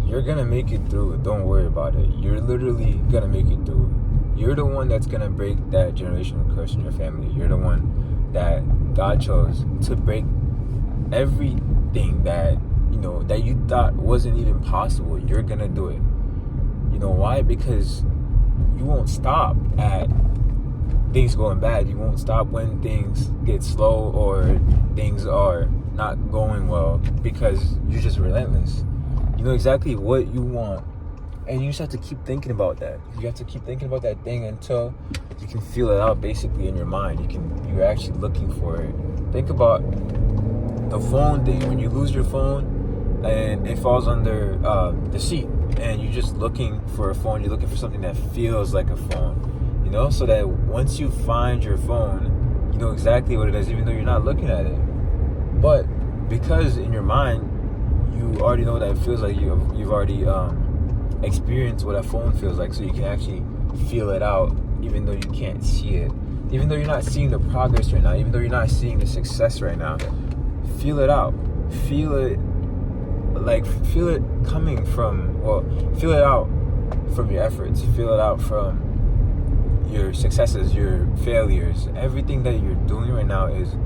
you're gonna make it through it. Don't worry about it. You're literally gonna make it through it. You're the one that's gonna break that generational curse in your family. You're the one that God chose to break everything that that you thought wasn't even possible. You're gonna do it. You know why? Because you won't stop at things going bad. You won't stop when things get slow or things are not going well, because you're just relentless. You know exactly what you want, and you just have to keep thinking about that. You have to keep thinking about that thing until you can feel it out basically in your mind. You're actually looking for it. Think about the phone thing. When you lose your phone and it falls under the seat, and you're just looking for a phone, you're looking for something that feels like a phone, so that once you find your phone, you know exactly what it is, even though you're not looking at it. But because in your mind you already know that it feels like you've already experienced what a phone feels like, so you can actually feel it out, even though you can't see it, even though you're not seeing the progress right now, even though you're not seeing the success right now. Feel it out. Feel it coming from, feel it out from your efforts. Feel it out from your successes, your failures. Everything that you're doing right now is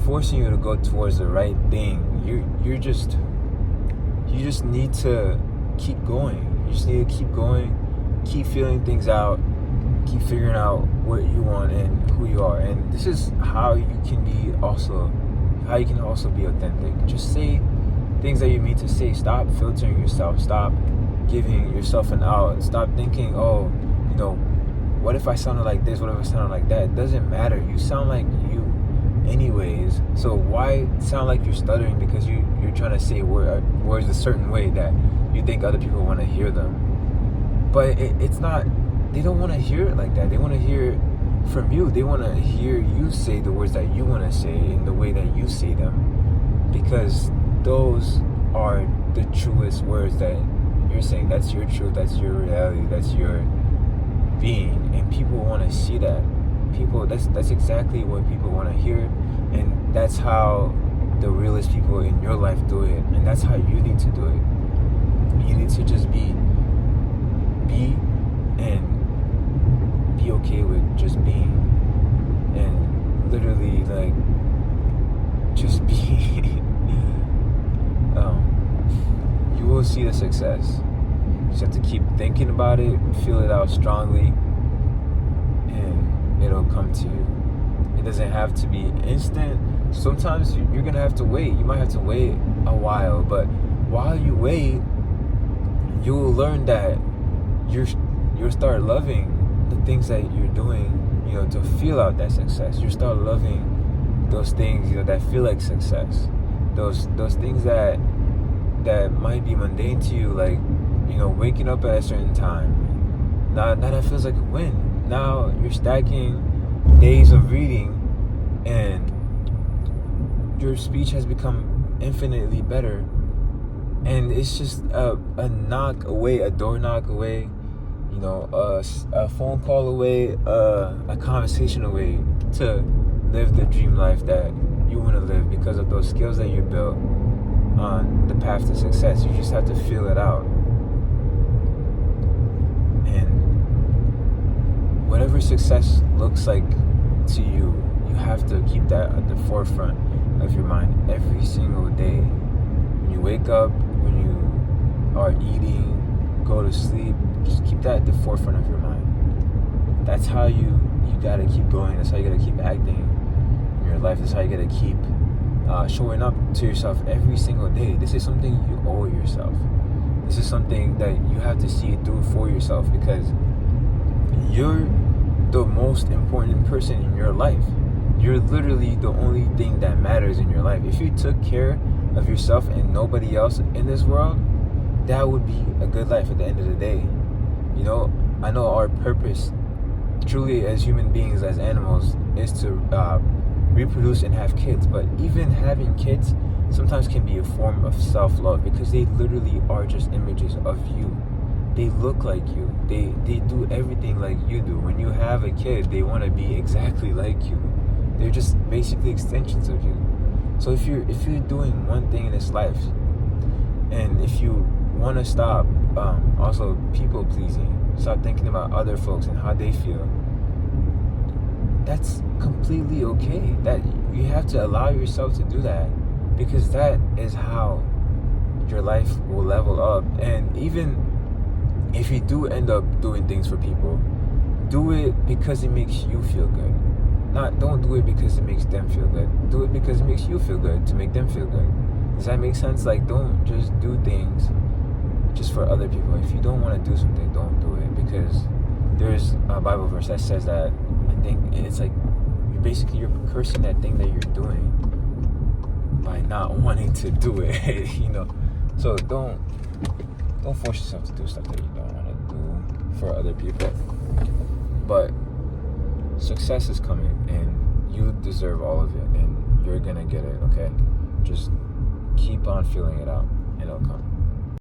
forcing you to go towards the right thing. You just need to keep going. You just need to keep going, keep feeling things out, keep figuring out what you want and who you are. And this is how you can also be authentic. Just say things that you mean to say. Stop filtering yourself. Stop giving yourself an out. Stop thinking, what if I sounded like this? What if I sounded like that? It doesn't matter. You sound like you anyways. So why sound like you're stuttering because you're trying to say words a certain way that you think other people want to hear them? But it's not. They don't want to hear it like that. They want to hear it from you. They want to hear you say the words that you want to say in the way that you say them, because those are the truest words that you're saying. That's your truth. That's your reality. That's your being, and people want to see that. That's exactly what people want to hear, and that's how the realest people in your life do it, and that's how you need to do it. You need to just be and be okay with just being, and literally just be. You will see the success. You just have to keep thinking about it, feel it out strongly, and it'll come to you. It doesn't have to be instant. Sometimes you're gonna have to wait. You might have to wait a while, but while you wait, you will learn that you'll start loving the things that you're doing, to feel out that success. You start loving those things, that feel like success. Those things that might be mundane to you, like, waking up at a certain time. Now that feels like a win. Now you're stacking days of reading, and your speech has become infinitely better. And it's just a knock away, a door knock away, a phone call away, a conversation away to live the dream life that you want to live, because of those skills that you built on the path to success. You just have to feel it out. And whatever success looks like to you, you have to keep that at the forefront of your mind every single day. When you wake up, when you are eating, go to sleep, just keep that at the forefront of your mind. That's how you gotta keep going. That's how you gotta keep acting in your life. That's how you gotta keep showing up to yourself every single day. This is something you owe yourself. This is something that you have to see through for yourself, because you're the most important person in your life. You're literally the only thing that matters in your life. If you took care of yourself and nobody else in this world, that would be a good life at the end of the day. I know our purpose truly as human beings, as animals, is to reproduce and have kids. But even having kids sometimes can be a form of self-love, because they literally are just images of you. They look like you. They do everything like you do. When you have a kid, they want to be exactly like you. They're just basically extensions of you. So if you're doing one thing in this life, and if you want to stop also people pleasing. Start thinking about other folks and how they feel. That's completely okay. That you have to allow yourself to do that, because that is how your life will level up. And even if you do end up doing things for people, do it because it makes you feel good. Don't do it because it makes them feel good. Do it because it makes you feel good to make them feel good. Does that make sense? Like, don't just do things just for other people. If you don't want to do something, don't do it, because there's a Bible verse that says that. I think it's like you're cursing that thing that you're doing by not wanting to do it. So don't force yourself to do stuff that you don't want to do for other people. But success is coming, and you deserve all of it, and you're gonna get it. Okay, just keep on feeling it out, and it'll come.